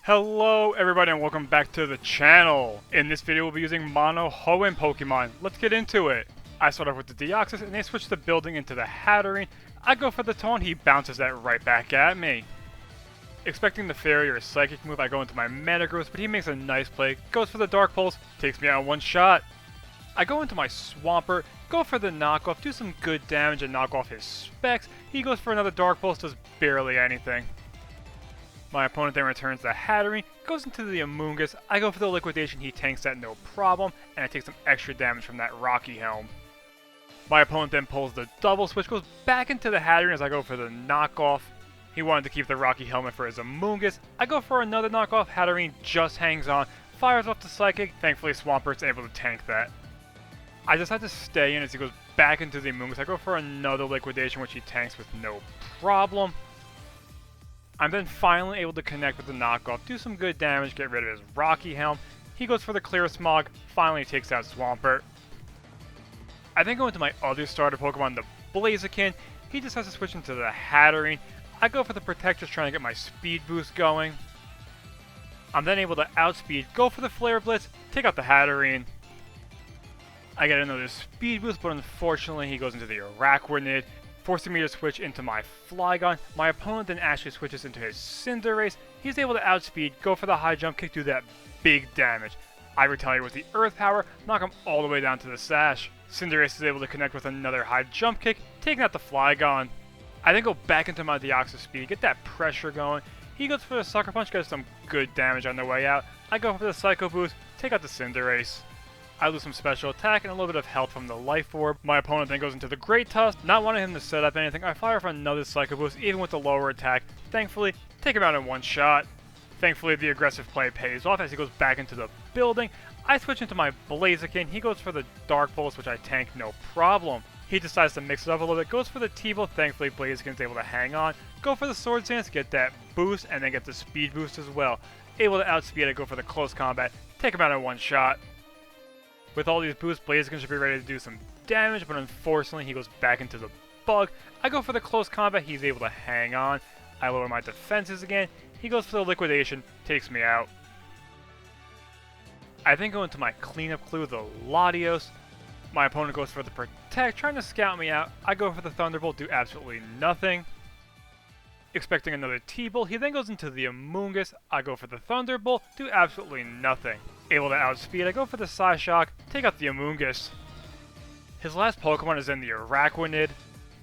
Hello everybody and welcome back to the channel. In this video we'll be using mono HOENN Pokemon. Let's get into it. I start off with the Deoxys and they switch the building into the Hatterene. I go for the taunt, he bounces that right back at me. Expecting the Fairy or Psychic move, I go into my Metagross, but he makes a nice play, goes for the Dark Pulse, takes me out in one shot. I go into my Swampert, go for the knockoff, do some good damage and knock off his specs. He goes for another Dark Pulse, does barely anything. My opponent then returns the Hatterene, goes into the Amoonguss, I go for the Liquidation, he tanks that no problem, and I take some extra damage from that Rocky Helm. My opponent then pulls the Double Switch, goes back into the Hatterene as I go for the knockoff. He wanted to keep the Rocky Helmet for his Amoonguss, I go for another knockoff, Hatterene just hangs on, fires off the Psychic, thankfully Swampert's able to tank that. I decide to stay in as he goes back into the Amoonguss, I go for another Liquidation which he tanks with no problem. I'm then finally able to connect with the knockoff, do some good damage, get rid of his Rocky Helm. He goes for the Clear Smog, finally takes out Swampert. I then go into my other starter Pokemon, the Blaziken. He decides to switch into the Hatterene. I go for the Protect, just trying to get my speed boost going. I'm then able to outspeed, go for the Flare Blitz, take out the Hatterene. I get another speed boost, but unfortunately he goes into the Araquanid, forcing me to switch into my Flygon. My opponent then actually switches into his Cinderace. He's able to outspeed, go for the high jump kick, do that big damage. I retaliate with the Earth Power, knock him all the way down to the Sash. Cinderace is able to connect with another high jump kick, taking out the Flygon. I then go back into my Deoxys speed, get that pressure going. He goes for the Sucker Punch, gets some good damage on the way out. I go for the Psycho Boost, take out the Cinderace. I lose some special attack and a little bit of health from the Life Orb. My opponent then goes into the Great Tusk. Not wanting him to set up anything, I fire for another Psycho Boost, even with the lower attack. Thankfully, take him out in one shot. Thankfully, the aggressive play pays off as he goes back into the building. I switch into my Blaziken. He goes for the Dark Pulse, which I tank no problem. He decides to mix it up a little bit, goes for the T-Bow. Thankfully, Blaziken's able to hang on. Go for the Swords Dance, get that boost, and then get the speed boost as well. Able to outspeed it, go for the Close Combat, take him out in one shot. With all these boosts, Blaziken should be ready to do some damage, but unfortunately he goes back into the Bug. I go for the Close Combat, he's able to hang on. I lower my defenses again. He goes for the Liquidation, takes me out. I then go into my cleanup clue, the Latios. My opponent goes for the Protect, trying to scout me out. I go for the Thunderbolt, do absolutely nothing. Expecting another T-Bolt, he then goes into the Amoonguss. I go for the Thunderbolt, do absolutely nothing. Able to outspeed, I go for the Psyshock, take out the Amoonguss. His last Pokemon is in the Araquanid.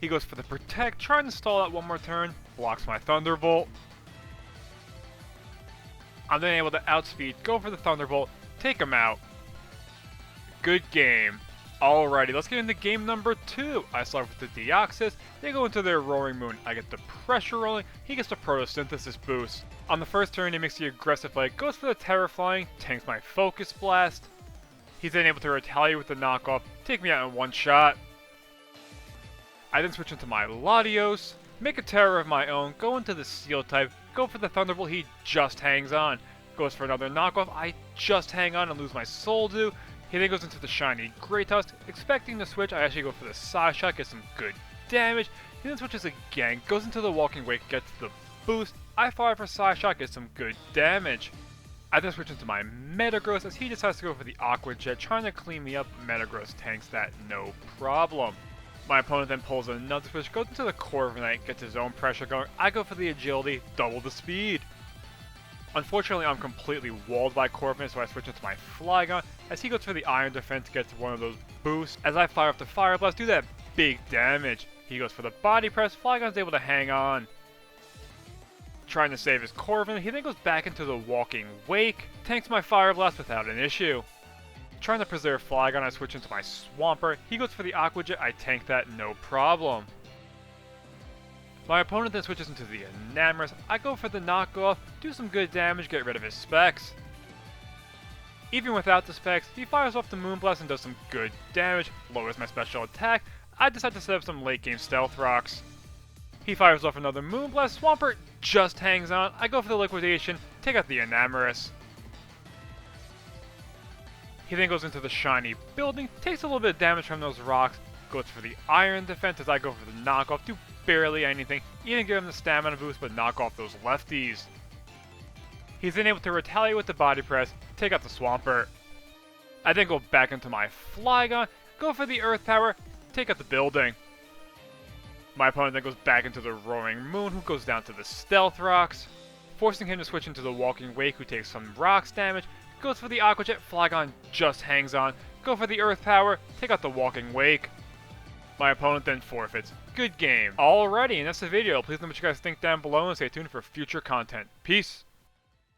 He goes for the Protect, trying to stall out one more turn, blocks my Thunderbolt. I'm then able to outspeed, go for the Thunderbolt, take him out. Good game. Alrighty, let's get into game number 2. I start with the Deoxys, they go into their Roaring Moon. I get the Pressure Rolling, he gets the Photosynthesis boost. On the first turn, he makes the aggressive play, goes for the Terra Flying, tanks my Focus Blast. He's then able to retaliate with the knockoff, take me out in one shot. I then switch into my Latios, make a Terror of my own, go into the Steel type, go for the Thunderbolt, he just hangs on. Goes for another knockoff, I just hang on and lose my Soul Dew. He then goes into the shiny Great Tusk. Expecting to switch, I actually go for the Psyshock, get some good damage. He then switches again, goes into the Walking Wake, gets the boost. I fire for Psyshock, get some good damage. I then switch into my Metagross as he decides to go for the Aqua Jet, trying to clean me up. Metagross tanks that no problem. My opponent then pulls another switch, goes into the Corviknight, gets his own pressure going. I go for the Agility, double the speed. Unfortunately, I'm completely walled by Corviknight, so I switch into my Flygon as he goes for the Iron Defense, gets one of those boosts. As I fire up the Fire Blast, do that big damage. He goes for the Body Press, Flygon's able to hang on. Trying to save his Corviknight, he then goes back into the Walking Wake, tanks my Fire Blast without an issue. Trying to preserve Flygon, I switch into my Swampert. He goes for the Aqua Jet, I tank that no problem. My opponent then switches into the Enamorus. I go for the knockoff, do some good damage, get rid of his specs. Even without the specs, he fires off the Moonblast and does some good damage, lowers my special attack. I decide to set up some late game Stealth Rocks. He fires off another Moonblast, Swampert just hangs on. I go for the Liquidation, take out the Enamorus. He then goes into the shiny building, takes a little bit of damage from those rocks, goes for the Iron Defense as I go for the knockoff, do barely anything, even give him the stamina boost but knock off those lefties. He's then able to retaliate with the body press, take out the Swampert. I then go back into my Flygon, go for the Earth Power, take out the building. My opponent then goes back into the Roaring Moon, who goes down to the Stealth Rocks, forcing him to switch into the Walking Wake, who takes some Rocks damage, goes for the Aqua Jet, Flygon just hangs on, go for the Earth Power, take out the Walking Wake. My opponent then forfeits. Good game. Alrighty, and that's the video. Please let me know what you guys think down below and stay tuned for future content. Peace!